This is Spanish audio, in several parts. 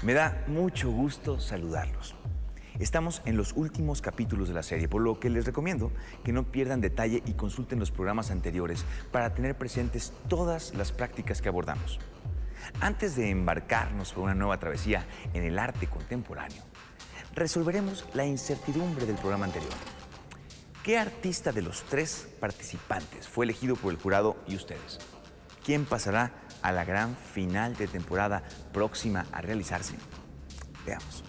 Me da mucho gusto saludarlos. Estamos en los últimos capítulos de la serie, por lo que les recomiendo que no pierdan detalle y consulten los programas anteriores para tener presentes todas las prácticas que abordamos. Antes de embarcarnos por una nueva travesía en el arte contemporáneo, resolveremos la incertidumbre del programa anterior. ¿Qué artista de los 3 participantes fue elegido por el jurado y ustedes? ¿Quién pasará a la gran final de temporada próxima a realizarse? Veamos.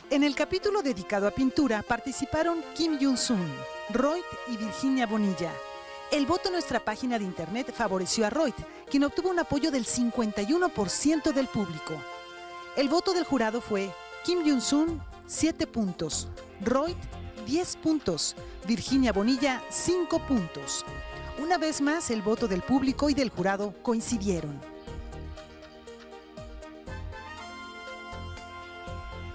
En el capítulo dedicado a pintura participaron Kim Jung-sun, Roit y Virginia Bonilla. El voto en nuestra página de internet favoreció a Roit, quien obtuvo un apoyo del 51% del público. El voto del jurado fue Kim Jung-sun, 7 puntos, Roit, 10 puntos, Virginia Bonilla, 5 puntos. Una vez más, el voto del público y del jurado coincidieron.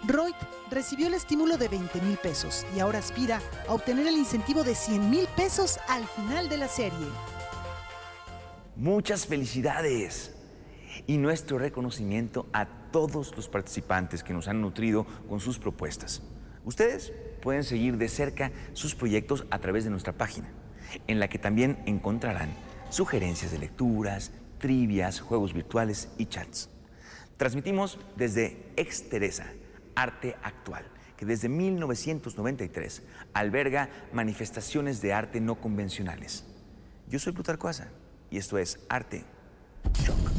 Roit recibió el estímulo de 20,000 pesos y ahora aspira a obtener el incentivo de 100,000 pesos al final de la serie. ¡Muchas felicidades! Y nuestro reconocimiento a todos los participantes que nos han nutrido con sus propuestas. Ustedes pueden seguir de cerca sus proyectos a través de nuestra página, en la que también encontrarán sugerencias de lecturas, trivias, juegos virtuales y chats. Transmitimos desde Exteresa, Arte Actual, que desde 1993 alberga manifestaciones de arte no convencionales. Yo soy Plutarco Asa y esto es Arte Shock.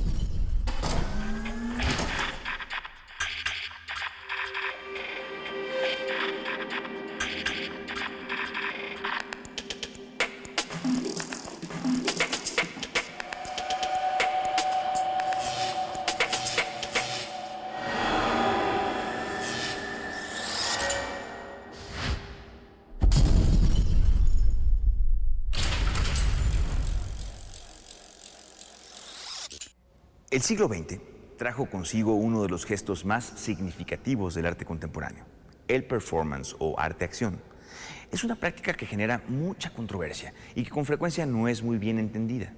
El siglo XX trajo consigo uno de los gestos más significativos del arte contemporáneo, el performance o arte-acción. Es una práctica que genera mucha controversia y que con frecuencia no es muy bien entendida.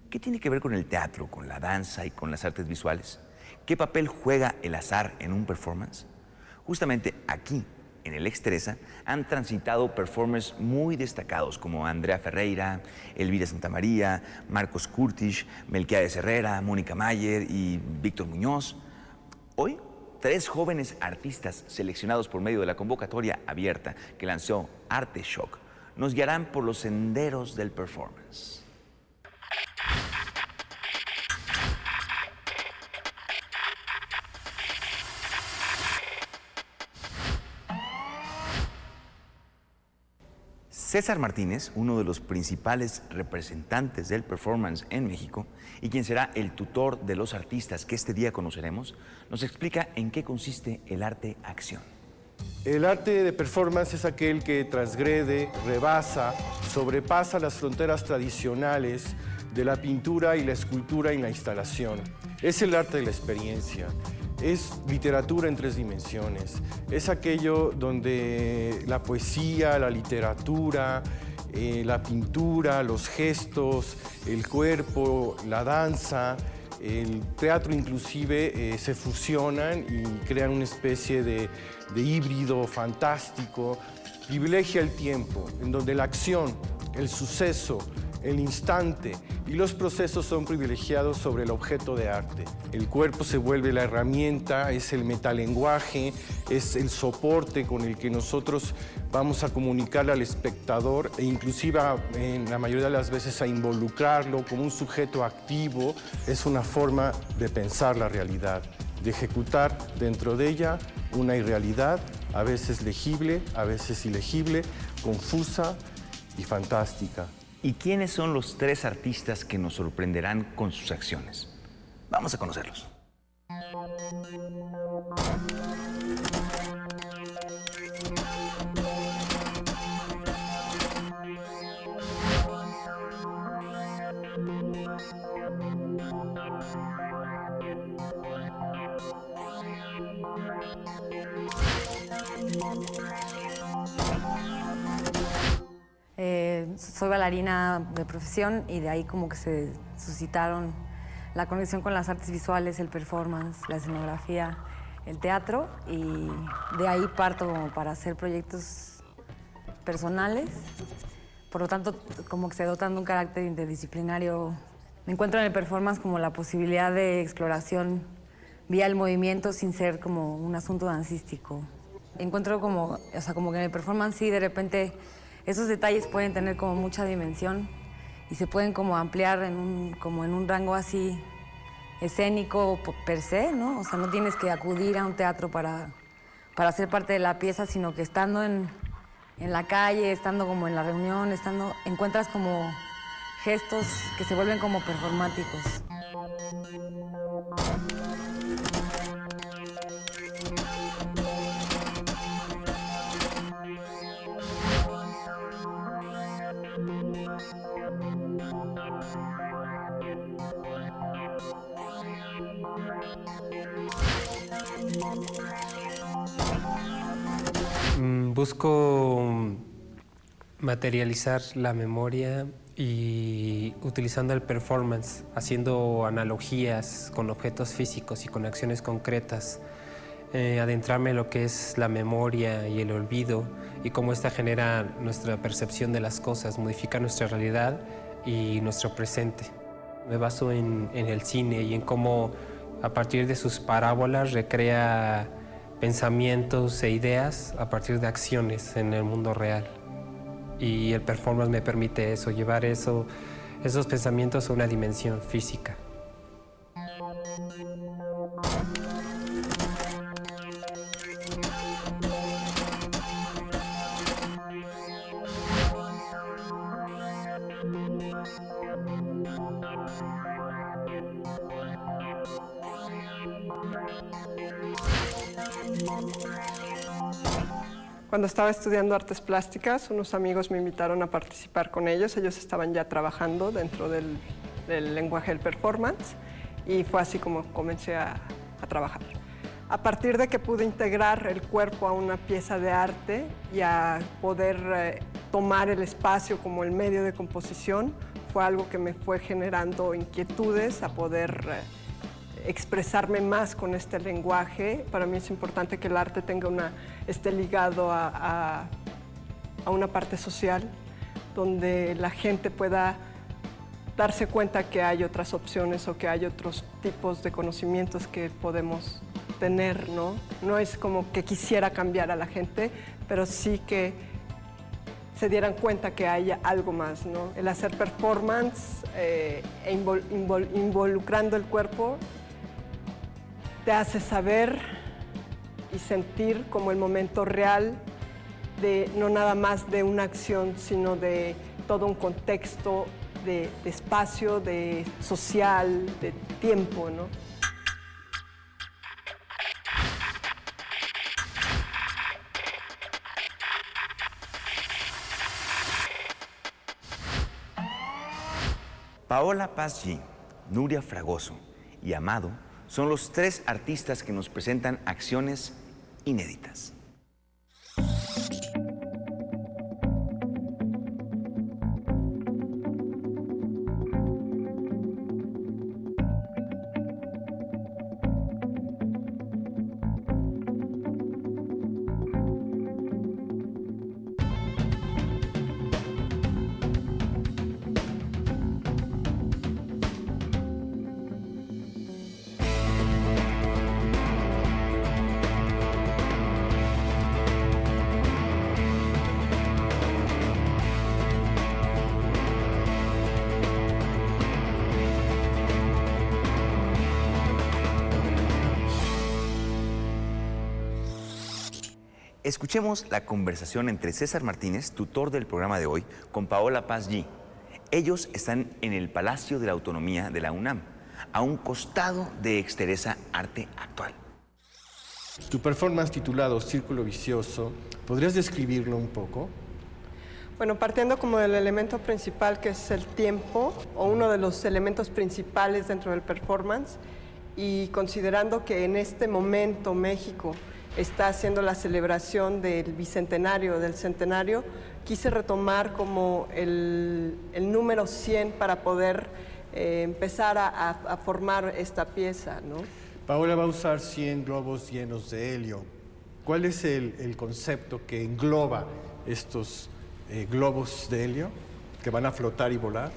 ¿Qué tiene que ver con el teatro, con la danza y con las artes visuales? ¿Qué papel juega el azar en un performance? Justamente aquí, en el Exteresa, han transitado performers muy destacados como Andrea Ferreira, Elvira Santamaría, Marcos Curtis, Melquiades Herrera, Mónica Mayer y Víctor Muñoz. Hoy, 3 jóvenes artistas seleccionados por medio de la convocatoria abierta que lanzó Arte Shock nos guiarán por los senderos del performance. César Martínez, uno de los principales representantes del performance en México y quien será el tutor de los artistas que este día conoceremos, nos explica en qué consiste el arte-acción. El arte de performance es aquel que transgrede, rebasa, sobrepasa las fronteras tradicionales de la pintura y la escultura y la instalación. Es el arte de la experiencia. Es literatura en 3 dimensiones. Es aquello donde la poesía, la literatura, la pintura, los gestos, el cuerpo, la danza, el teatro inclusive se fusionan y crean una especie de híbrido fantástico. Privilegia el tiempo, en donde la acción, el suceso, el instante y los procesos son privilegiados sobre el objeto de arte. El cuerpo se vuelve la herramienta, es el metalenguaje, es el soporte con el que nosotros vamos a comunicarle al espectador e inclusive en la mayoría de las veces a involucrarlo como un sujeto activo. Es una forma de pensar la realidad, de ejecutar dentro de ella una irrealidad, a veces legible, a veces ilegible, confusa y fantástica. ¿Y quiénes son los 3 artistas que nos sorprenderán con sus acciones? Vamos a conocerlos. Soy bailarina de profesión y de ahí como que se suscitaron la conexión con las artes visuales, el performance, la escenografía, el teatro, y de ahí parto como para hacer proyectos personales. Por lo tanto, como que se dotan de un carácter interdisciplinario. Me encuentro en el performance como la posibilidad de exploración vía el movimiento sin ser como un asunto dancístico. Encuentro como, o sea, como que en el performance sí, de repente, esos detalles pueden tener como mucha dimensión y se pueden como ampliar como en un rango así escénico per se, ¿no? O sea, no tienes que acudir a un teatro para ser parte de la pieza, sino que estando en la calle, estando como en la reunión, encuentras como gestos que se vuelven como performáticos. Busco materializar la memoria y utilizando el performance, haciendo analogías con objetos físicos y con acciones concretas, adentrarme en lo que es la memoria y el olvido y cómo esta genera nuestra percepción de las cosas, modifica nuestra realidad y nuestro presente. Me baso en el cine y en cómo a partir de sus parábolas recrea pensamientos e ideas a partir de acciones en el mundo real. Y el performance me permite eso, llevar esos pensamientos a una dimensión física. Cuando estaba estudiando artes plásticas, unos amigos me invitaron a participar con ellos. Ellos estaban ya trabajando dentro del lenguaje del performance y fue así como comencé a trabajar. A partir de que pude integrar el cuerpo a una pieza de arte y a poder tomar el espacio como el medio de composición, fue algo que me fue generando inquietudes a poder expresarme más con este lenguaje. Para mí es importante que el arte esté ligado a una parte social, donde la gente pueda darse cuenta que hay otras opciones o que hay otros tipos de conocimientos que podemos tener, ¿no? No es como que quisiera cambiar a la gente, pero sí que se dieran cuenta que hay algo más, ¿no? El hacer performance involucrando el cuerpo te hace saber y sentir como el momento real de no nada más de una acción, sino de todo un contexto de espacio, de social, de tiempo, ¿no? Paola Paz-Gee, Nuria Fragoso y Amado son los tres artistas que nos presentan acciones inéditas. Escuchemos la conversación entre César Martínez, tutor del programa de hoy, con Paola Paz-Gee. Ellos están en el Palacio de la Autonomía de la UNAM, a un costado de Exteresa Arte Actual. Tu performance titulado Círculo Vicioso, ¿podrías describirlo un poco? Bueno, partiendo como del elemento principal que es el tiempo, o uno de los elementos principales dentro del performance, y considerando que en este momento México está haciendo la celebración del bicentenario, del centenario, quise retomar como el número 100 para poder empezar a formar esta pieza, ¿no? Paola va a usar 100 globos llenos de helio. ¿Cuál es el concepto que engloba estos globos de helio que van a flotar y volar?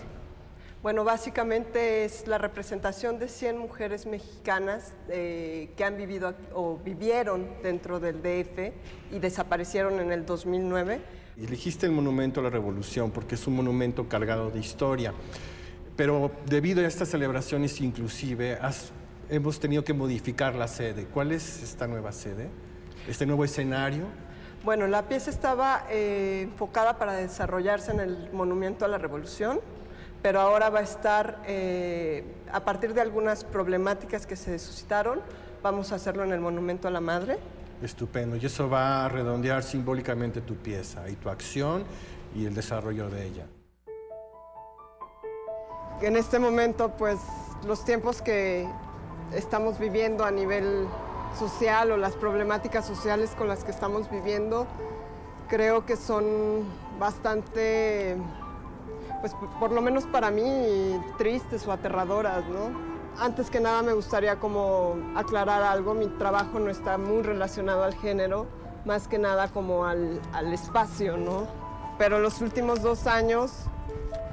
Bueno, básicamente es la representación de 100 mujeres mexicanas que han vivido o vivieron dentro del DF y desaparecieron en el 2009. Elegiste el Monumento a la Revolución porque es un monumento cargado de historia, pero debido a estas celebraciones inclusive hemos tenido que modificar la sede. ¿Cuál es esta nueva sede? ¿Este nuevo escenario? Bueno, la pieza estaba enfocada para desarrollarse en el Monumento a la Revolución, pero ahora va a estar, a partir de algunas problemáticas que se suscitaron, vamos a hacerlo en el Monumento a la Madre. Estupendo, y eso va a redondear simbólicamente tu pieza y tu acción y el desarrollo de ella. En este momento, pues, los tiempos que estamos viviendo a nivel social o las problemáticas sociales con las que estamos viviendo, creo que son bastante, pues por lo menos para mí, tristes o aterradoras, ¿no? Antes que nada me gustaría como aclarar algo, mi trabajo no está muy relacionado al género, más que nada como al espacio, ¿no? Pero los últimos 2 años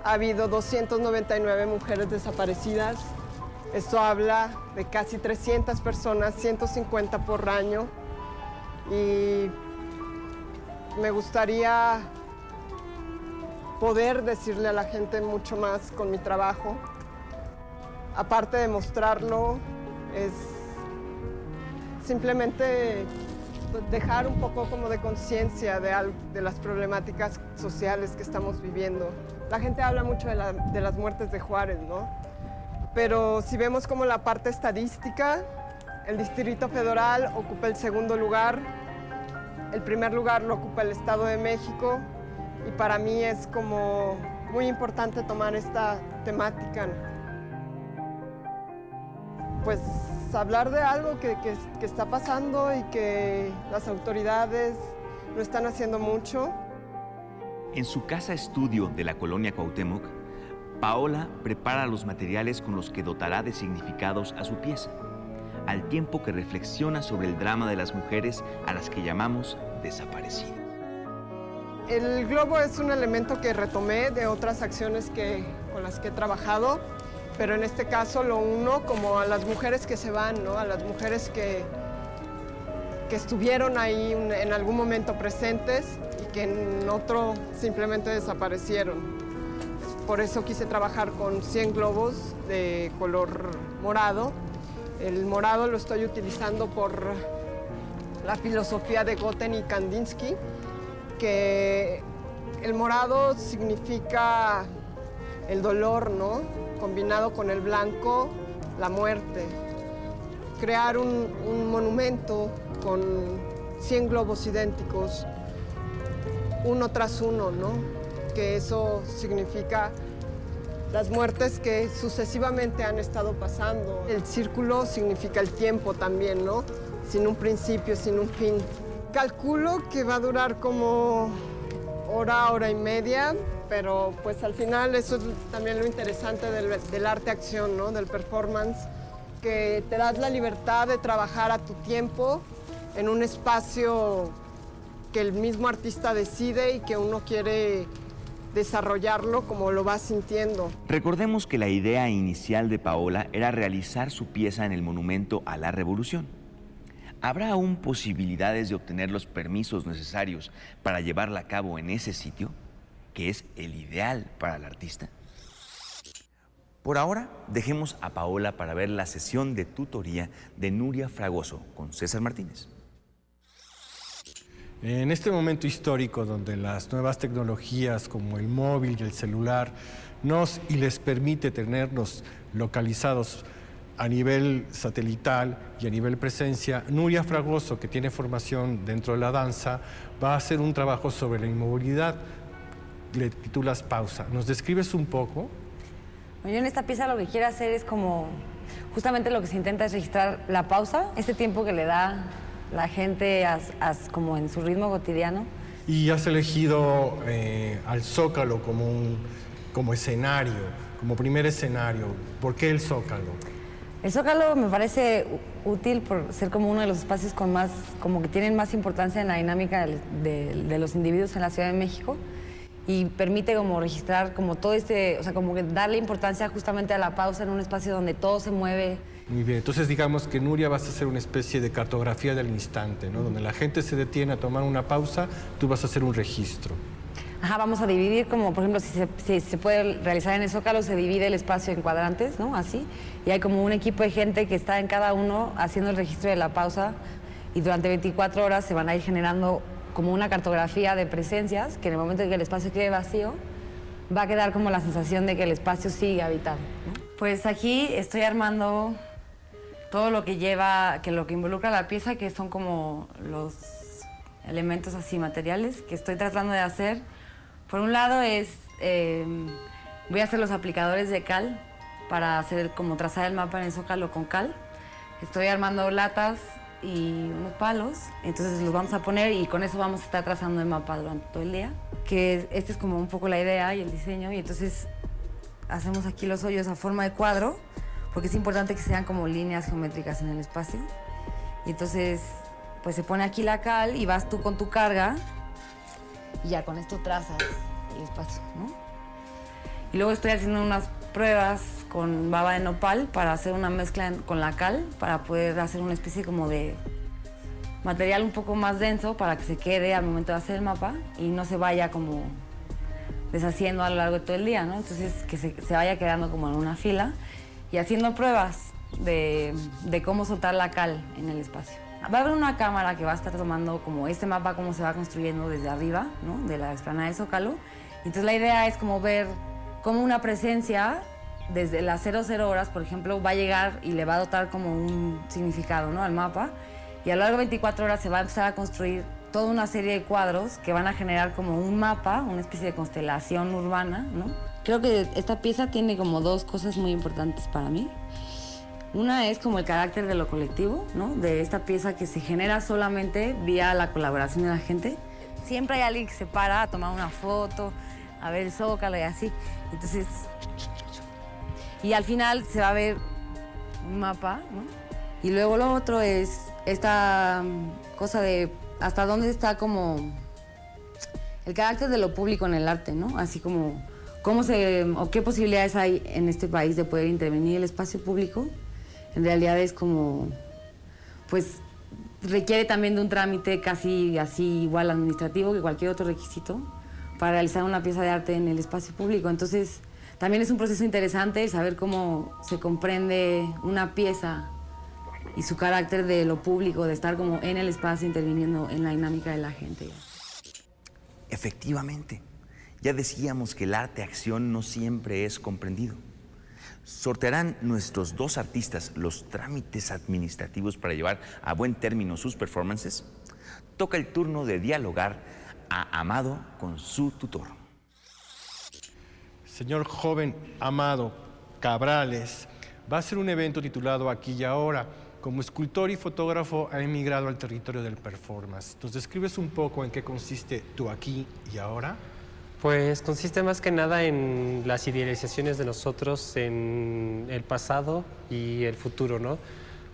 ha habido 299 mujeres desaparecidas. Esto habla de casi 300 personas, 150 por año, y me gustaría poder decirle a la gente mucho más con mi trabajo. Aparte de mostrarlo, es simplemente dejar un poco como de conciencia de las problemáticas sociales que estamos viviendo. La gente habla mucho de las muertes de Juárez, ¿no? Pero si vemos como la parte estadística, el Distrito Federal ocupa el 2º lugar, el 1er lugar lo ocupa el Estado de México, y para mí es como muy importante tomar esta temática. Pues hablar de algo que está pasando y que las autoridades no están haciendo mucho. En su casa estudio de la colonia Cuauhtémoc, Paola prepara los materiales con los que dotará de significados a su pieza, al tiempo que reflexiona sobre el drama de las mujeres a las que llamamos desaparecidas. El globo es un elemento que retomé de otras acciones con las que he trabajado, pero en este caso lo uno como a las mujeres que se van, ¿no? A las mujeres que estuvieron ahí en algún momento presentes y que en otro simplemente desaparecieron. Por eso quise trabajar con 100 globos de color morado. El morado lo estoy utilizando por la filosofía de Goten y Kandinsky, que el morado significa el dolor, ¿no? Combinado con el blanco, la muerte. Crear un monumento con 100 globos idénticos, uno tras uno, ¿no? Que eso significa las muertes que sucesivamente han estado pasando. El círculo significa el tiempo también, ¿no? Sin un principio, sin un fin. Calculo que va a durar como hora y media, pero pues al final eso es también lo interesante del arte-acción, ¿no? Del performance, que te das la libertad de trabajar a tu tiempo en un espacio que el mismo artista decide y que uno quiere desarrollarlo como lo va sintiendo. Recordemos que la idea inicial de Paola era realizar su pieza en el Monumento a la Revolución. ¿Habrá aún posibilidades de obtener los permisos necesarios para llevarla a cabo en ese sitio, que es el ideal para el artista? Por ahora, dejemos a Paola para ver la sesión de tutoría de Nuria Fragoso con César Martínez. En este momento histórico donde las nuevas tecnologías como el móvil y el celular les permite tenernos localizados a nivel satelital y a nivel presencia, Nuria Fragoso, que tiene formación dentro de la danza, va a hacer un trabajo sobre la inmovilidad. Le titulas Pausa. ¿Nos describes un poco? Yo en esta pieza lo que quiero hacer es como, justamente lo que se intenta es registrar la pausa, este tiempo que le da la gente como en su ritmo cotidiano. Y has elegido al Zócalo como escenario, como primer escenario, ¿por qué el Zócalo? El Zócalo me parece útil por ser como uno de los espacios con más, como que tienen más importancia en la dinámica de los individuos en la Ciudad de México y permite como registrar como todo o sea, como que darle importancia justamente a la pausa en un espacio donde todo se mueve. Muy bien, entonces digamos que Nuria vas a hacer una especie de cartografía del instante, ¿no? Donde la gente se detiene a tomar una pausa, tú vas a hacer un registro. Ajá, vamos a dividir como, por ejemplo, si se puede realizar en el Zócalo, se divide el espacio en cuadrantes, ¿no? Así. Y hay como un equipo de gente que está en cada uno haciendo el registro de la pausa y durante 24 horas se van a ir generando como una cartografía de presencias que en el momento en que el espacio quede vacío va a quedar como la sensación de que el espacio sigue habitado, ¿no? Pues aquí estoy armando todo lo que lo que involucra la pieza, que son como los elementos así materiales que estoy tratando de hacer. Por un lado voy a hacer los aplicadores de cal para hacer como trazar el mapa en el Zócalo con cal. Estoy armando latas y unos palos, entonces los vamos a poner y con eso vamos a estar trazando el mapa durante todo el día. Que esta es como un poco la idea y el diseño, y entonces hacemos aquí los hoyos a forma de cuadro, porque es importante que sean como líneas geométricas en el espacio. Y entonces pues se pone aquí la cal y vas tú con tu carga y ya con esto trazas el espacio, ¿no? Y luego estoy haciendo unas pruebas con baba de nopal para hacer una mezcla con la cal, para poder hacer una especie como de material un poco más denso para que se quede al momento de hacer el mapa y no se vaya como deshaciendo a lo largo de todo el día, ¿no? Entonces que se vaya quedando como en una fila y haciendo pruebas de cómo soltar la cal en el espacio. Va a haber una cámara que va a estar tomando como este mapa, cómo se va construyendo desde arriba, ¿no? De la explanada del Zócalo. Entonces la idea es como ver cómo una presencia desde las 00 horas, por ejemplo, va a llegar y le va a dotar como un significado, ¿no? Al mapa. Y a lo largo de 24 horas se va a empezar a construir toda una serie de cuadros que van a generar como un mapa, una especie de constelación urbana, ¿no? Creo que esta pieza tiene como dos cosas muy importantes para mí. Una es como el carácter de lo colectivo, ¿no? De esta pieza que se genera solamente vía la colaboración de la gente. Siempre hay alguien que se para a tomar una foto, a ver el Zócalo y así. Entonces, y al final se va a ver un mapa, ¿no? Y luego lo otro es esta cosa de hasta dónde está como el carácter de lo público en el arte, ¿no? Así como o qué posibilidades hay en este país de poder intervenir el espacio público. En realidad es como, pues, requiere también de un trámite casi así igual administrativo que cualquier otro requisito para realizar una pieza de arte en el espacio público. Entonces, también es un proceso interesante el saber cómo se comprende una pieza y su carácter de lo público, de estar como en el espacio interviniendo en la dinámica de la gente. Efectivamente, ya decíamos que el arte-acción no siempre es comprendido. ¿Sortearán nuestros dos artistas los trámites administrativos para llevar a buen término sus performances? Toca el turno de dialogar a Amado con su tutor. Señor joven Amado Cabrales, va a ser un evento titulado Aquí y Ahora. Como escultor y fotógrafo ha emigrado al territorio del performance. ¿Nos describes un poco en qué consiste tu Aquí y Ahora? Pues consiste más que nada en las idealizaciones de nosotros en el pasado y el futuro, ¿no?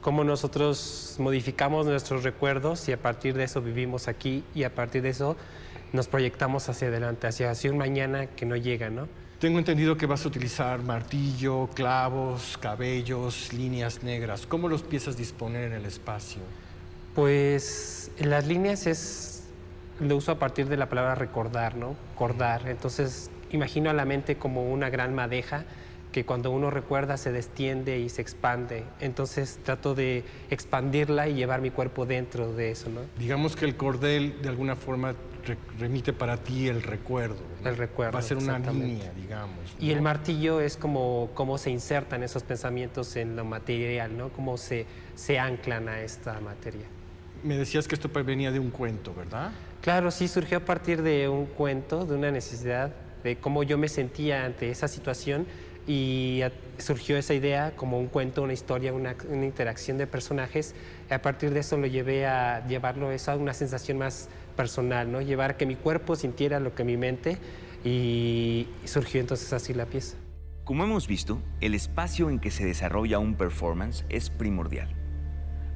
Cómo nosotros modificamos nuestros recuerdos y a partir de eso vivimos aquí y a partir de eso nos proyectamos hacia adelante, hacia un mañana que no llega, ¿no? Tengo entendido que vas a utilizar martillo, clavos, cabellos, líneas negras. ¿Cómo los piensas disponer en el espacio? Pues las líneas lo uso a partir de la palabra recordar, ¿no? Cordar. Entonces, imagino a la mente como una gran madeja que cuando uno recuerda se destiende y se expande. Entonces, trato de expandirla y llevar mi cuerpo dentro de eso, ¿no? Digamos que el cordel, de alguna forma, remite para ti el recuerdo, ¿no? El recuerdo, va a ser una línea, digamos, ¿no? Y el martillo es como cómo se insertan esos pensamientos en lo material, ¿no? Cómo se anclan a esta materia. Me decías que esto venía de un cuento, ¿verdad? Claro, sí, surgió a partir de un cuento, de una necesidad, de cómo yo me sentía ante esa situación y surgió esa idea como un cuento, una historia, una interacción de personajes. A partir de eso lo llevé a llevarlo eso a una sensación más personal, ¿no? Llevar a que mi cuerpo sintiera lo que mi mente y surgió entonces así la pieza. Como hemos visto, el espacio en que se desarrolla un performance es primordial.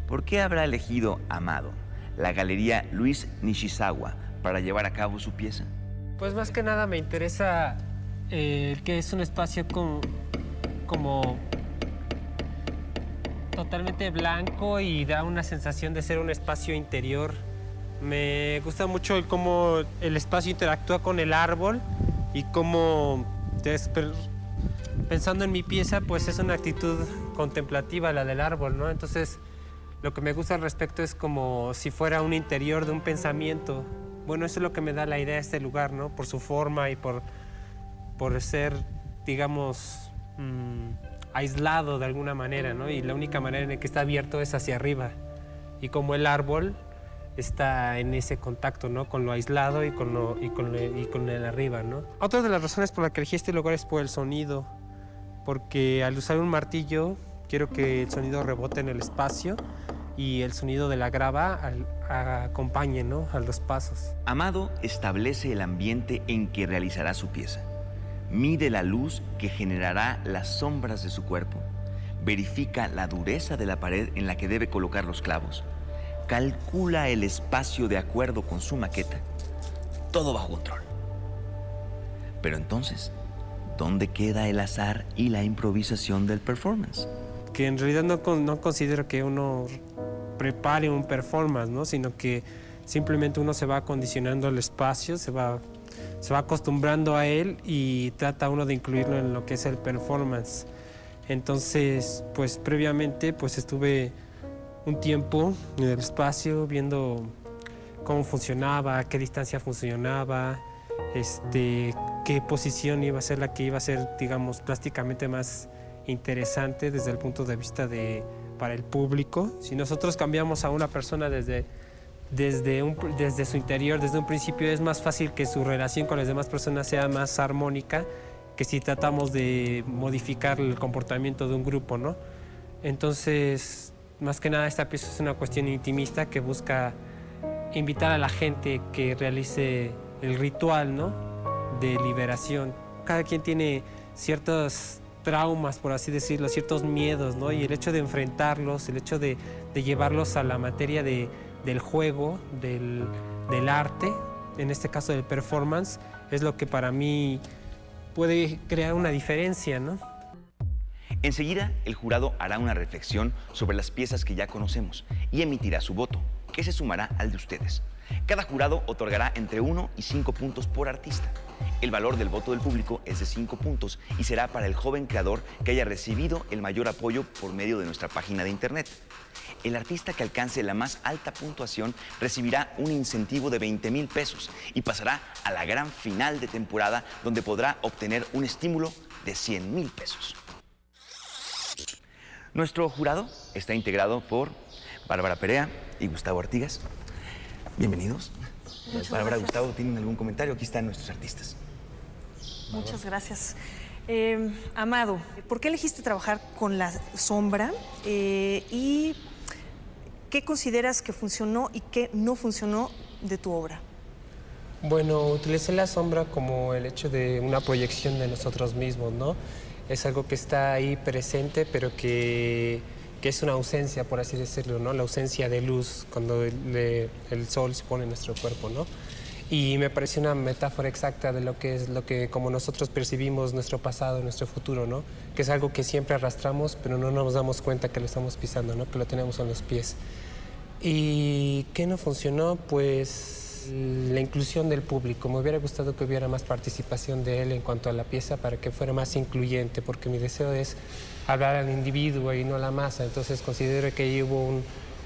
¿Por qué habrá elegido Amado la Galería Luis Nishizawa para llevar a cabo su pieza? Pues más que nada me interesa que es un espacio como totalmente blanco y da una sensación de ser un espacio interior. Me gusta mucho cómo el espacio interactúa con el árbol y cómo, pensando en mi pieza, pues es una actitud contemplativa la del árbol, ¿no? Entonces, lo que me gusta al respecto es como si fuera un interior de un pensamiento. Bueno, eso es lo que me da la idea de este lugar, ¿no? Por su forma y por ser, digamos, aislado de alguna manera, ¿no? Y la única manera en la que está abierto es hacia arriba. Y como el árbol está en ese contacto, ¿no? Con lo aislado y con el arriba, ¿no? Otra de las razones por las que elegí este lugar es por el sonido. Porque al usar un martillo, quiero que el sonido rebote en el espacio y el sonido de la grava acompañe, ¿no? A los pasos. Amado establece el ambiente en que realizará su pieza. Mide la luz que generará las sombras de su cuerpo. Verifica la dureza de la pared en la que debe colocar los clavos. Calcula el espacio de acuerdo con su maqueta. Todo bajo control. Pero entonces, ¿dónde queda el azar y la improvisación del performance? Que en realidad no considero que uno prepare un performance, ¿no? Sino que simplemente uno se va acondicionando al espacio, se va acostumbrando a él y trata uno de incluirlo en lo que es el performance. Entonces, pues previamente pues estuve un tiempo en el espacio viendo cómo funcionaba, a qué distancia funcionaba, qué posición iba a ser la que iba a ser, digamos, plásticamente más interesante desde el punto de vista para el público. Si nosotros cambiamos a una persona desde su interior, desde un principio, es más fácil que su relación con las demás personas sea más armónica que si tratamos de modificar el comportamiento de un grupo, ¿no? Entonces, más que nada, esta pieza es una cuestión intimista que busca invitar a la gente que realice el ritual, ¿no? De liberación. Cada quien tiene ciertos traumas, por así decirlo, ciertos miedos, ¿no? Y el hecho de enfrentarlos, el hecho de llevarlos a la materia del juego, del arte, en este caso del performance, es lo que para mí puede crear una diferencia, ¿no? Enseguida, el jurado hará una reflexión sobre las piezas que ya conocemos y emitirá su voto, que se sumará al de ustedes. Cada jurado otorgará entre 1 y 5 puntos por artista. El valor del voto del público es de 5 puntos y será para el joven creador que haya recibido el mayor apoyo por medio de nuestra página de internet. El artista que alcance la más alta puntuación recibirá un incentivo de 20,000 pesos y pasará a la gran final de temporada, donde podrá obtener un estímulo de 100,000 pesos. Nuestro jurado está integrado por Bárbara Perea y Gustavo Artigas. Bienvenidos. Bárbara, Gustavo, ¿tienen algún comentario? Aquí están nuestros artistas. Muchas gracias. Amado, ¿por qué elegiste trabajar con la sombra y qué consideras que funcionó y qué no funcionó de tu obra? Bueno, utilicé la sombra como el hecho de una proyección de nosotros mismos, ¿no? Es algo que está ahí presente, pero que es una ausencia, por así decirlo, ¿no? La ausencia de luz cuando el sol se pone en nuestro cuerpo, ¿no? Y me pareció una metáfora exacta de lo que como nosotros percibimos nuestro pasado, nuestro futuro, ¿no? Que es algo que siempre arrastramos, pero no nos damos cuenta que lo estamos pisando, ¿no? Que lo tenemos en los pies. ¿Y qué no funcionó? Pues la inclusión del público. Me hubiera gustado que hubiera más participación de él en cuanto a la pieza para que fuera más incluyente, porque mi deseo es hablar al individuo y no a la masa. Entonces considero que ahí hubo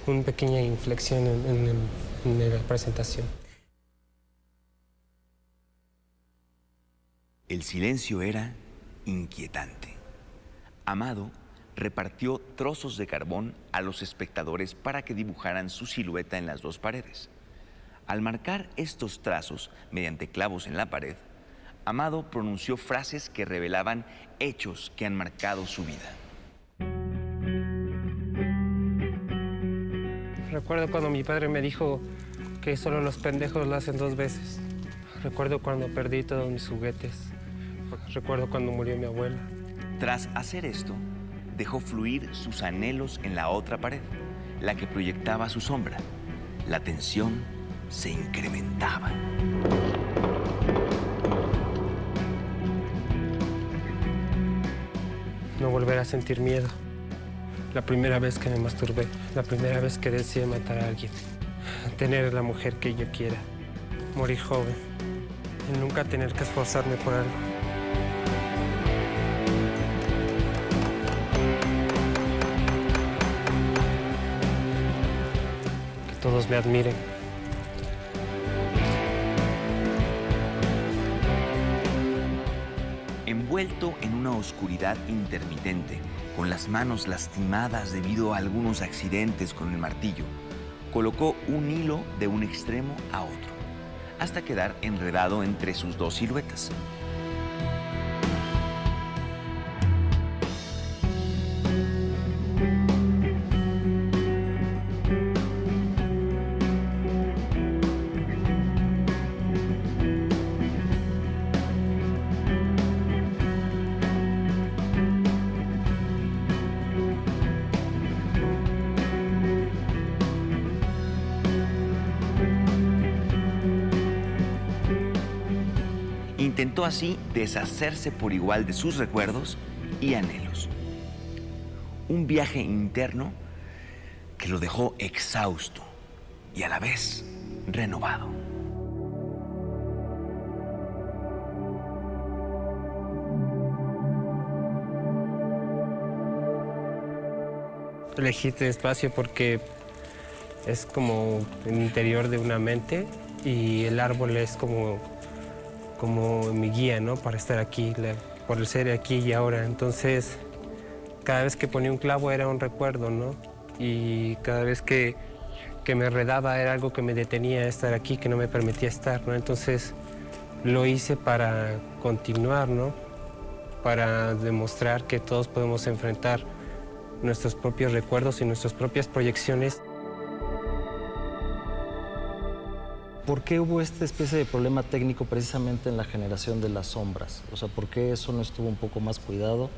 una pequeña inflexión en la presentación. El silencio era inquietante. Amado repartió trozos de carbón a los espectadores para que dibujaran su silueta en las dos paredes. Al marcar estos trazos mediante clavos en la pared, Amado pronunció frases que revelaban hechos que han marcado su vida. Recuerdo cuando mi padre me dijo que solo los pendejos lo hacen 2 veces. Recuerdo cuando perdí todos mis juguetes. Recuerdo cuando murió mi abuela. Tras hacer esto, dejó fluir sus anhelos en la otra pared, la que proyectaba su sombra. La tensión se incrementaba. No volver a sentir miedo. La primera vez que me masturbé, la primera vez que deseé matar a alguien, tener la mujer que yo quiera, morir joven, y nunca tener que esforzarme por algo. Que todos me admiren. Envuelto en una oscuridad intermitente, con las manos lastimadas debido a algunos accidentes con el martillo, colocó un hilo de un extremo a otro, hasta quedar enredado entre sus dos siluetas. Intentó así deshacerse por igual de sus recuerdos y anhelos. Un viaje interno que lo dejó exhausto y a la vez renovado. Elegí este espacio porque es como el interior de una mente y el árbol es como mi guía, ¿no? Para estar aquí, por el ser aquí y ahora. Entonces, cada vez que ponía un clavo era un recuerdo, ¿no? Y cada vez que me enredaba era algo que me detenía a estar aquí, que no me permitía estar, ¿no? Entonces, lo hice para continuar, ¿no? Para demostrar que todos podemos enfrentar nuestros propios recuerdos y nuestras propias proyecciones. ¿Por qué hubo esta especie de problema técnico precisamente en la generación de las sombras? O sea, ¿por qué eso no estuvo un poco más cuidado?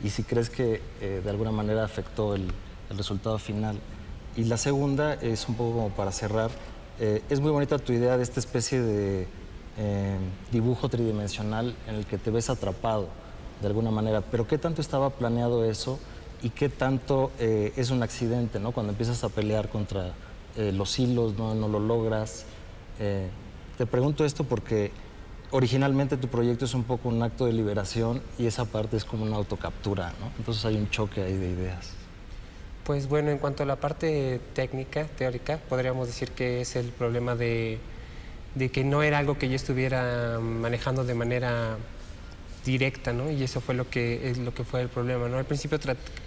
Y si crees que de alguna manera afectó el resultado final. Y la segunda es un poco como para cerrar. Es muy bonita tu idea de esta especie de dibujo tridimensional en el que te ves atrapado de alguna manera. Pero ¿qué tanto estaba planeado eso? ¿Y qué tanto es un accidente, ¿no? Cuando empiezas a pelear contra los hilos, no lo logras. Te pregunto esto porque originalmente tu proyecto es un poco un acto de liberación y esa parte es como una autocaptura, ¿no? Entonces hay un choque ahí de ideas. Pues bueno, en cuanto a la parte técnica, teórica, podríamos decir que es el problema de que no era algo que yo estuviera manejando de manera directa, ¿no? Y eso fue lo que fue el problema, ¿no? Al principio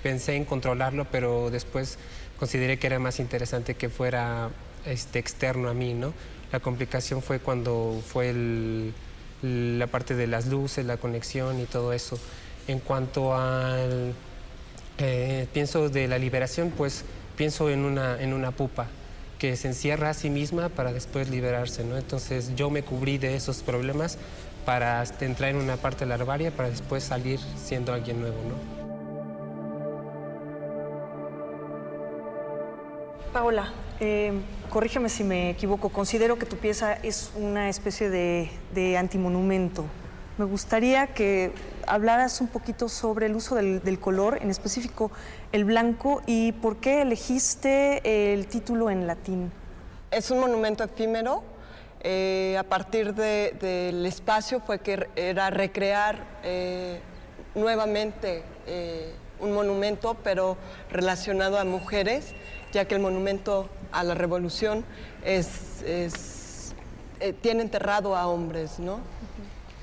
pensé en controlarlo, pero después consideré que era más interesante que fuera externo a mí, ¿no? La complicación fue cuando fue la parte de las luces, la conexión y todo eso. En cuanto al pienso de la liberación, pues pienso en una pupa que se encierra a sí misma para después liberarse, ¿no? Entonces yo me cubrí de esos problemas para entrar en una parte larvaria para después salir siendo alguien nuevo, ¿no? Paola, corrígeme si me equivoco, considero que tu pieza es una especie de antimonumento. Me gustaría que hablaras un poquito sobre el uso del color, en específico el blanco, y por qué elegiste el título en latín. Es un monumento efímero. A partir del espacio fue que era recrear nuevamente un monumento, pero relacionado a mujeres, ya que el monumento a la revolución tiene enterrado a hombres, ¿no?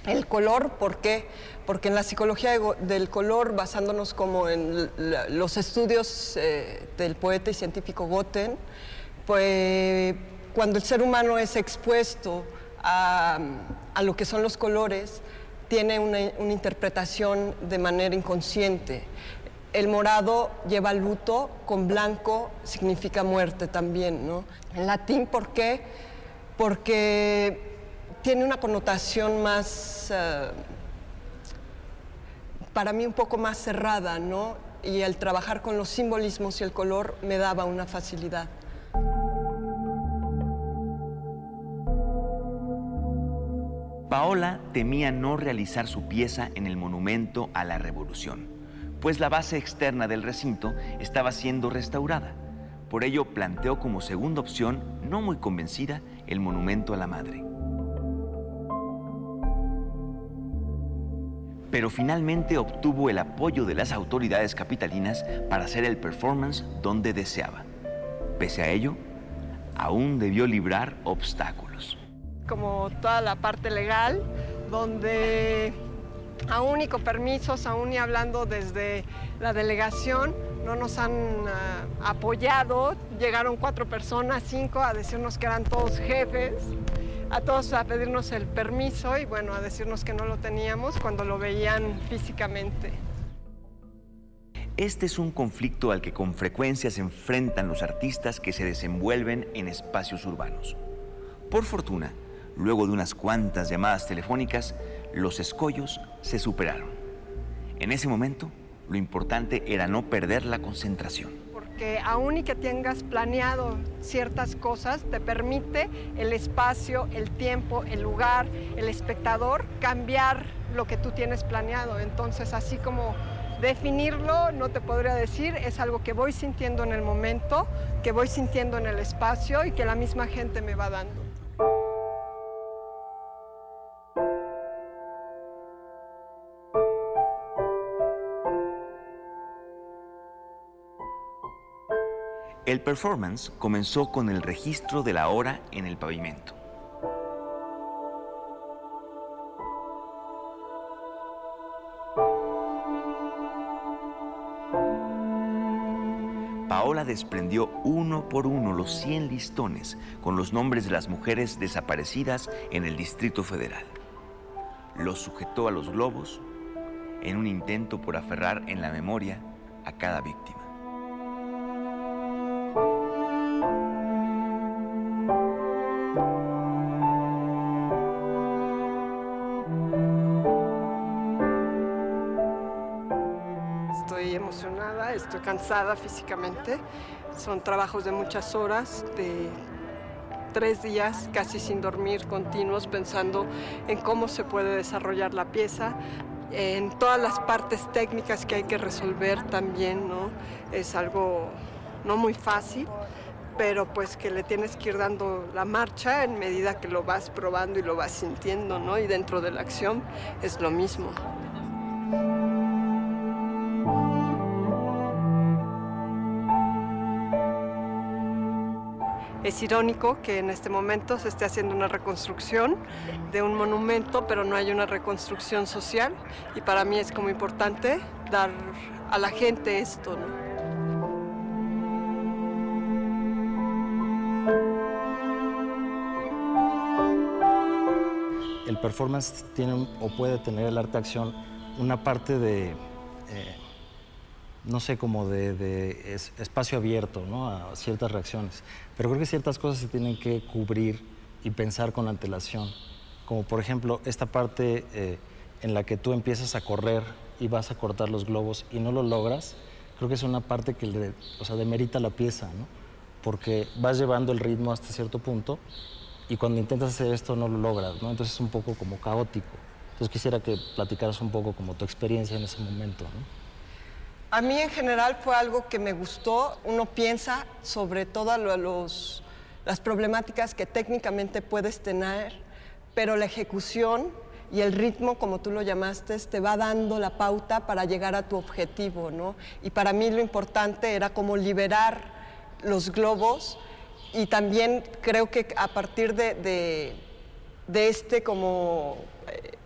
El color, ¿por qué? Porque en la psicología del color, basándonos como en los estudios del poeta y científico Goten, pues cuando el ser humano es expuesto a lo que son los colores, tiene una interpretación de manera inconsciente. El morado lleva luto, con blanco significa muerte también, ¿no? En latín, ¿por qué? Porque tiene una connotación más para mí un poco más cerrada, ¿no? Y el trabajar con los simbolismos y el color me daba una facilidad. Paola temía no realizar su pieza en el Monumento a la Revolución, pues la base externa del recinto estaba siendo restaurada. Por ello planteó como segunda opción, no muy convencida, el Monumento a la Madre. Pero finalmente obtuvo el apoyo de las autoridades capitalinas para hacer el performance donde deseaba. Pese a ello, aún debió librar obstáculos. Como toda la parte legal, donde aún y con permisos, aún y hablando desde la delegación, no nos han apoyado. Llegaron 4 personas, 5, a decirnos que eran todos jefes, a todos a pedirnos el permiso y bueno, a decirnos que no lo teníamos cuando lo veían físicamente. Este es un conflicto al que con frecuencia se enfrentan los artistas que se desenvuelven en espacios urbanos. Por fortuna, luego de unas cuantas llamadas telefónicas, los escollos se superaron. En ese momento, lo importante era no perder la concentración. Porque aún y que tengas planeado ciertas cosas, te permite el espacio, el tiempo, el lugar, el espectador, cambiar lo que tú tienes planeado. Entonces, así como definirlo, no te podría decir, es algo que voy sintiendo en el momento, que voy sintiendo en el espacio y que la misma gente me va dando. El performance comenzó con el registro de la hora en el pavimento. Paola desprendió uno por uno los 100 listones con los nombres de las mujeres desaparecidas en el Distrito Federal. Los sujetó a los globos en un intento por aferrar en la memoria a cada víctima. Estoy emocionada, estoy cansada físicamente. Son trabajos de muchas horas, de 3 días casi sin dormir, continuos, pensando en cómo se puede desarrollar la pieza, en todas las partes técnicas que hay que resolver también, ¿no? Es algo no muy fácil, pero pues que le tienes que ir dando la marcha en medida que lo vas probando y lo vas sintiendo, ¿no? Y dentro de la acción es lo mismo. Es irónico que en este momento se esté haciendo una reconstrucción de un monumento, pero no hay una reconstrucción social. Y para mí es como importante dar a la gente esto, ¿no? El performance tiene o puede tener el arte acción una parte de, no sé, como de espacio abierto, ¿no? A ciertas reacciones. Pero creo que ciertas cosas se tienen que cubrir y pensar con antelación. Como por ejemplo esta parte en la que tú empiezas a correr y vas a cortar los globos y no lo logras, creo que es una parte que demerita la pieza, ¿no? Porque vas llevando el ritmo hasta cierto punto y cuando intentas hacer esto no lo logras, ¿no? Entonces es un poco como caótico. Entonces quisiera que platicaras un poco como tu experiencia en ese momento, ¿no? A mí en general fue algo que me gustó. Uno piensa sobre todas las problemáticas que técnicamente puedes tener, pero la ejecución y el ritmo, como tú lo llamaste, te va dando la pauta para llegar a tu objetivo, ¿no? Y para mí lo importante era como liberar los globos y también creo que a partir de este como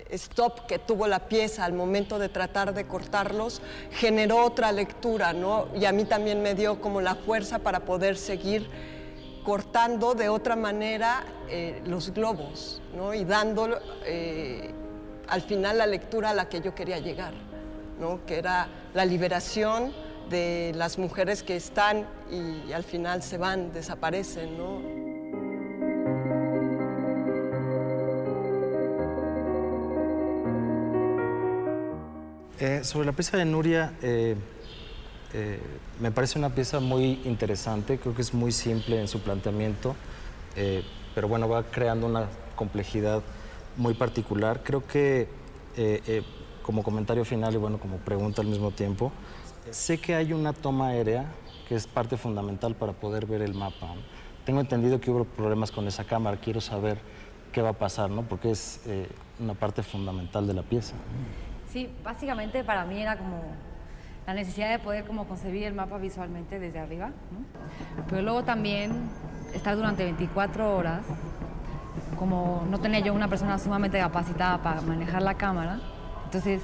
stop que tuvo la pieza al momento de tratar de cortarlos, generó otra lectura, ¿no? Y a mí también me dio como la fuerza para poder seguir cortando de otra manera los globos, ¿no? Y dando al final la lectura a la que yo quería llegar, ¿no? Que era la liberación de las mujeres que están y al final se van, desaparecen, ¿no? Sobre la pieza de Nuria, me parece una pieza muy interesante, creo que es muy simple en su planteamiento, pero bueno, va creando una complejidad muy particular. Creo que, como comentario final y bueno, como pregunta al mismo tiempo, sé que hay una toma aérea que es parte fundamental para poder ver el mapa. Tengo entendido que hubo problemas con esa cámara, quiero saber qué va a pasar, ¿no? Porque es una parte fundamental de la pieza. Sí, básicamente para mí era como la necesidad de poder como concebir el mapa visualmente desde arriba, ¿no? Pero luego también estar durante 24 horas, como no tenía yo una persona sumamente capacitada para manejar la cámara, entonces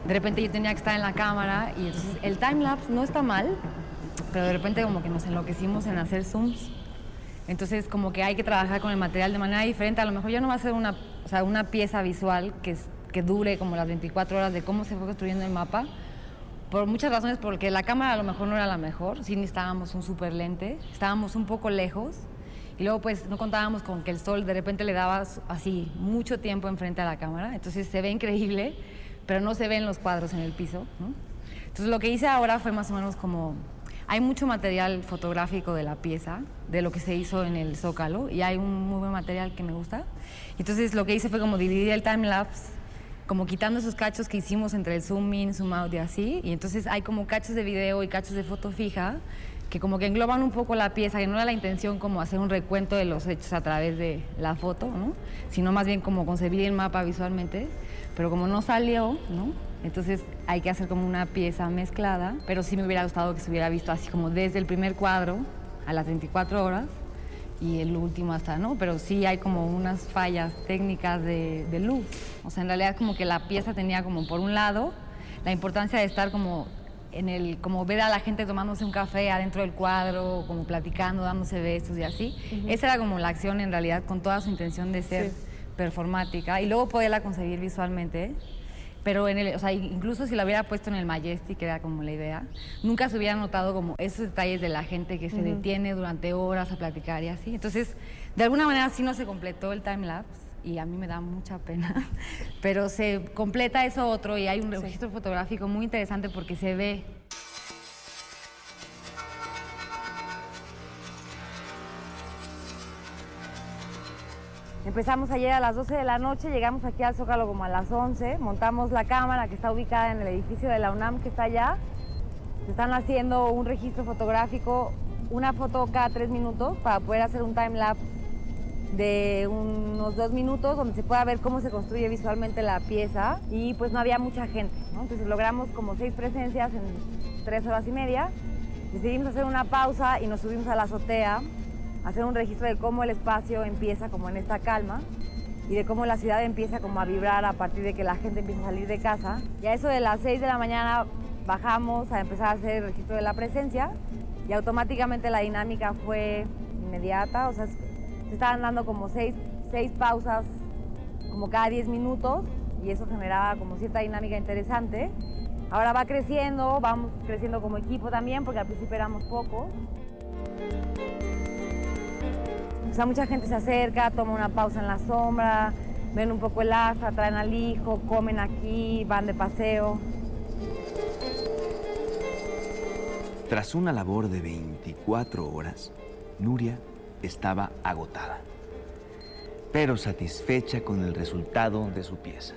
de repente yo tenía que estar en la cámara y entonces el timelapse no está mal, pero de repente como que nos enloquecimos en hacer zooms. Entonces como que hay que trabajar con el material de manera diferente. A lo mejor ya no va a ser una pieza visual que dure como las 24 horas de cómo se fue construyendo el mapa, por muchas razones, porque la cámara a lo mejor no era la mejor, sí necesitábamos un super lente, estábamos un poco lejos y luego pues no contábamos con que el sol de repente le daba así mucho tiempo enfrente a la cámara, entonces se ve increíble, pero no se ven los cuadros en el piso, ¿no? Entonces lo que hice ahora fue más o menos como, hay mucho material fotográfico de la pieza, de lo que se hizo en el Zócalo, y hay un muy buen material que me gusta, entonces lo que hice fue como dividir el timelapse, como quitando esos cachos que hicimos entre el zoom in, zoom out y así, y entonces hay como cachos de video y cachos de foto fija que como que engloban un poco la pieza, que no era la intención como hacer un recuento de los hechos a través de la foto, ¿no? Sino más bien como concebir el mapa visualmente, pero como no salió, ¿no? Entonces hay que hacer como una pieza mezclada, pero sí me hubiera gustado que se hubiera visto así como desde el primer cuadro a las 24 horas y el último hasta, ¿no? Pero sí hay como unas fallas técnicas de luz. O sea, en realidad como que la pieza tenía como por un lado la importancia de estar como como ver a la gente tomándose un café adentro del cuadro, como platicando, dándose besos y así. Esa era como la acción en realidad con toda su intención de ser performática y luego poderla concebir visualmente. Pero o sea, incluso si la hubiera puesto en el Majestic, que era como la idea, nunca se hubiera notado como esos detalles de la gente que se detiene durante horas a platicar y así. Entonces, de alguna manera sí no se completó el timelapse y a mí me da mucha pena, pero se completa eso otro y hay un registro fotográfico muy interesante porque se ve. Empezamos ayer a las 12 de la noche, llegamos aquí al Zócalo como a las 11, montamos la cámara que está ubicada en el edificio de la UNAM que está allá. Se están haciendo un registro fotográfico, una foto cada 3 minutos para poder hacer un timelapse de unos 2 minutos donde se pueda ver cómo se construye visualmente la pieza y pues no había mucha gente, ¿no? Entonces logramos como 6 presencias en 3 horas y media. Decidimos hacer una pausa y nos subimos a la azotea hacer un registro de cómo el espacio empieza como en esta calma y de cómo la ciudad empieza como a vibrar a partir de que la gente empieza a salir de casa. Y a eso de las 6 de la mañana bajamos a empezar a hacer el registro de la presencia y automáticamente la dinámica fue inmediata, o sea, se estaban dando como 6 pausas como cada 10 minutos y eso generaba como cierta dinámica interesante. Ahora va creciendo, vamos creciendo como equipo también porque al principio éramos pocos. O sea, mucha gente se acerca, toma una pausa en la sombra, ven un poco el asta, traen al hijo, comen aquí, van de paseo. Tras una labor de 24 horas, Nuria estaba agotada, pero satisfecha con el resultado de su pieza.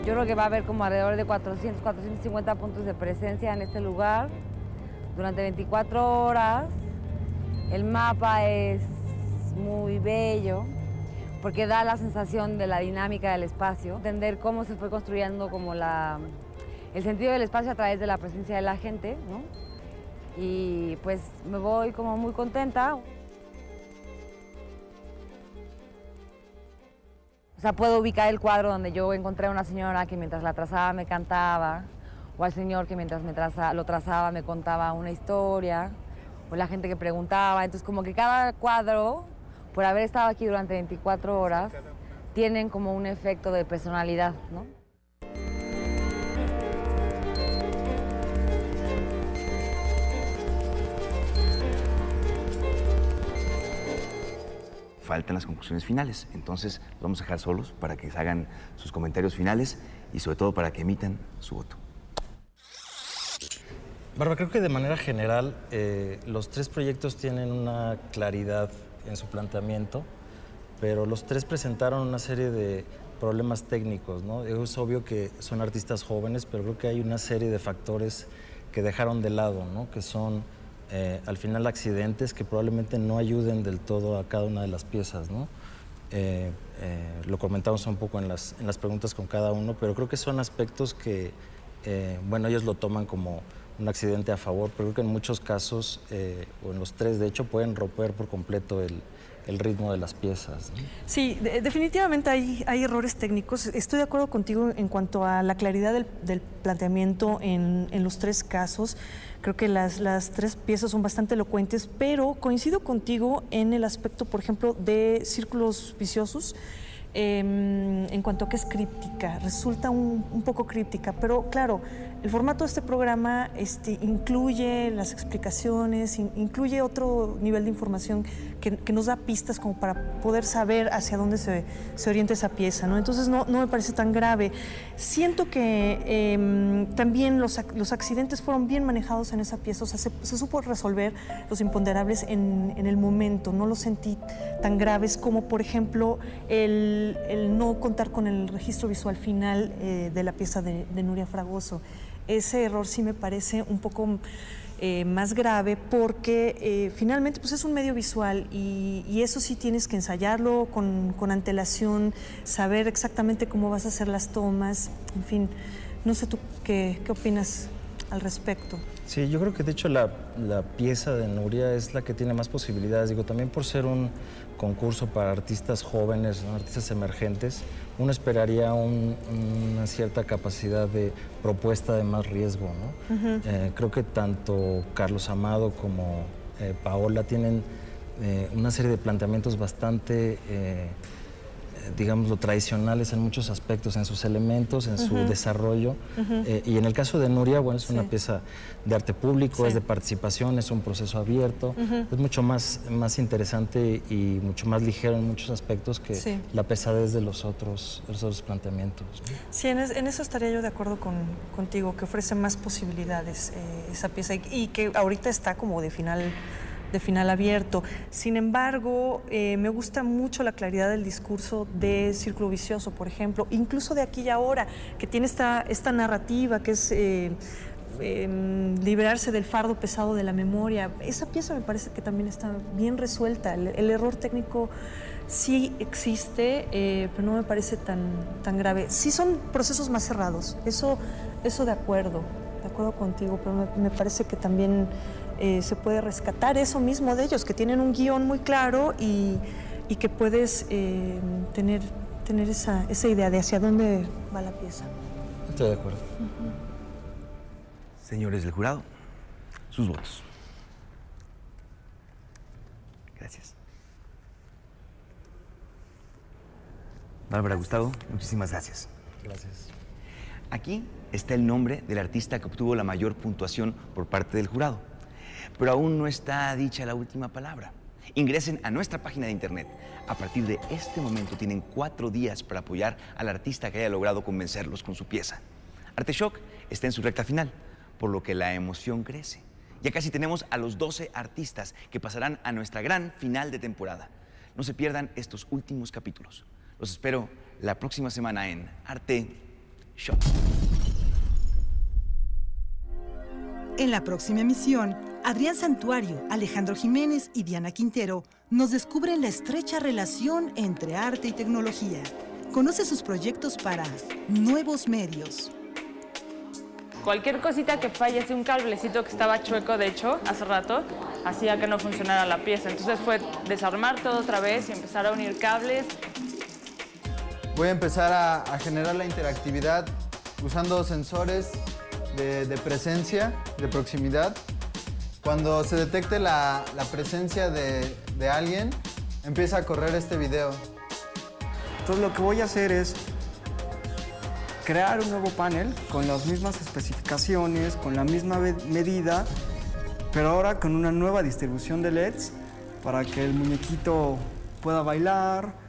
Yo creo que va a haber como alrededor de 400, 450 puntos de presencia en este lugar durante 24 horas. El mapa es muy bello porque da la sensación de la dinámica del espacio, entender cómo se fue construyendo como el sentido del espacio a través de la presencia de la gente, ¿no? Y pues me voy como muy contenta. O sea, puedo ubicar el cuadro donde yo encontré a una señora que mientras la trazaba me cantaba, o al señor que mientras lo trazaba me contaba una historia, o la gente que preguntaba. Entonces, como que cada cuadro, por haber estado aquí durante 24 horas, tienen como un efecto de personalidad, ¿no? faltan las conclusiones finales. Entonces, los vamos a dejar solos para que hagan sus comentarios finales y sobre todo para que emitan su voto. Bárbara, creo que de manera general los tres proyectos tienen una claridad en su planteamiento, pero los tres presentaron una serie de problemas técnicos, ¿no? Es obvio que son artistas jóvenes, pero creo que hay una serie de factores que dejaron de lado, ¿no? Que son al final accidentes que probablemente no ayuden del todo a cada una de las piezas, ¿no? Lo comentamos un poco en las preguntas con cada uno, pero creo que son aspectos que, bueno, ellos lo toman como un accidente a favor, pero creo que en muchos casos, o en los tres de hecho, pueden romper por completo el ritmo de las piezas, ¿no? Sí, definitivamente hay errores técnicos. Estoy de acuerdo contigo en cuanto a la claridad del planteamiento en los tres casos. Creo que las tres piezas son bastante elocuentes, pero coincido contigo en el aspecto, por ejemplo, de Círculos Viciosos. En cuanto a que es críptica, resulta un poco críptica, pero claro, el formato de este programa incluye las explicaciones, incluye otro nivel de información que nos da pistas como para poder saber hacia dónde se orienta esa pieza, ¿no? Entonces no me parece tan grave. Siento que también los accidentes fueron bien manejados en esa pieza, o sea, se supo resolver los imponderables en el momento, no los sentí tan graves como, por ejemplo, el no contar con el registro visual final de la pieza de Nuria Fragoso. Ese error sí me parece un poco más grave porque finalmente pues es un medio visual y eso sí tienes que ensayarlo con antelación, saber exactamente cómo vas a hacer las tomas, en fin. No sé tú qué opinas al respecto. Sí, yo creo que de hecho la pieza de Nuria es la que tiene más posibilidades, digo, también por ser un concurso para artistas jóvenes, ¿no? Artistas emergentes, uno esperaría una cierta capacidad de propuesta de más riesgo, ¿no? Creo que tanto Carlos Amado como Paola tienen una serie de planteamientos bastante, digámoslo, tradicionales en muchos aspectos, en sus elementos, en su desarrollo. Y en el caso de Nuria, bueno, es una pieza de arte público, es de participación, es un proceso abierto, es mucho más interesante y mucho más ligero en muchos aspectos que la pesadez de los otros planteamientos, ¿no? Sí, en eso estaría yo de acuerdo contigo, que ofrece más posibilidades esa pieza y que ahorita está como de final abierto. Sin embargo, me gusta mucho la claridad del discurso de Círculo Vicioso, por ejemplo, incluso de Aquí y Ahora, que tiene esta narrativa que es liberarse del fardo pesado de la memoria. Esa pieza me parece que también está bien resuelta. El error técnico sí existe, pero no me parece tan grave. Sí son procesos más cerrados, eso de acuerdo contigo, pero me parece que también se puede rescatar eso mismo de ellos, que tienen un guión muy claro y que puedes tener esa idea de hacia dónde va la pieza. Estoy de acuerdo. Señores del jurado, sus votos. Gracias. Bárbara, Gustavo, muchísimas gracias. Gracias. Aquí está el nombre del artista que obtuvo la mayor puntuación por parte del jurado. Pero aún no está dicha la última palabra. Ingresen a nuestra página de internet. A partir de este momento tienen 4 días para apoyar al artista que haya logrado convencerlos con su pieza. Arteshock está en su recta final, por lo que la emoción crece. Ya casi tenemos a los 12 artistas que pasarán a nuestra gran final de temporada. No se pierdan estos últimos capítulos. Los espero la próxima semana en Arteshock. En la próxima emisión, Adrián Santuario, Alejandro Jiménez y Diana Quintero nos descubren la estrecha relación entre arte y tecnología. Conoce sus proyectos para Nuevos Medios. Cualquier cosita que falle, así un cablecito que estaba chueco, de hecho, hace rato, hacía que no funcionara la pieza. Entonces fue desarmar todo otra vez y empezar a unir cables. Voy a empezar a generar la interactividad usando sensores de presencia, de proximidad. Cuando se detecte la presencia de alguien, empieza a correr este video. Entonces lo que voy a hacer es crear un nuevo panel con las mismas especificaciones, con la misma medida, pero ahora con una nueva distribución de LEDs para que el muñequito pueda bailar.